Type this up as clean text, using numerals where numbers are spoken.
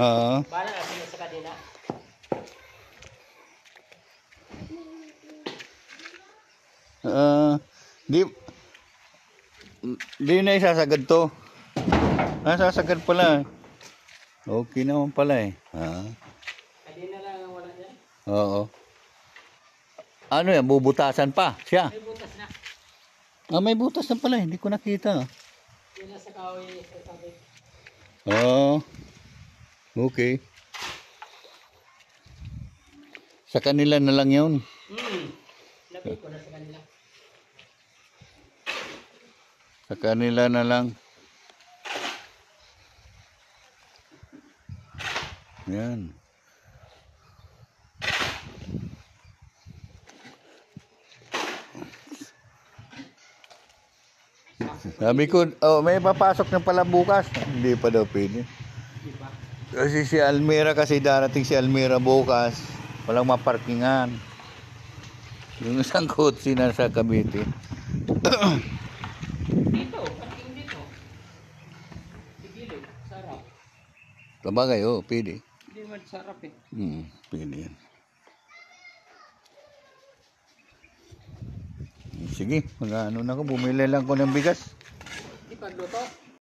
Oo. Para natin sa kanila. Di, di na isasagad to. Sasagad pala. Okay naman pala eh. Hindi na lang ang wala dyan. Oo. Ano yan, bubutasan pa siya. May butas na. May butas na pala, hindi ko nakita. Yun na sa kahoy sa tabi. Okay. Sa kanila na lang yun. Labi ko na sa kanila. Sa kanila na lang. Yan. Sabi ko, may papasok na pala bukas. Hindi pa daw pwede. Diba? Kasi si Almira, darating si Almira bukas. Walang maparkingan. Yung isang kotse na sa Cavite. Dito, parking dito. Sigilid, sarap. Sabagay, pwede. Hindi man sarap eh. Pwede yan. Sige, mag-ano na ako. Bumili lang ko ng bigas. Di pagluto.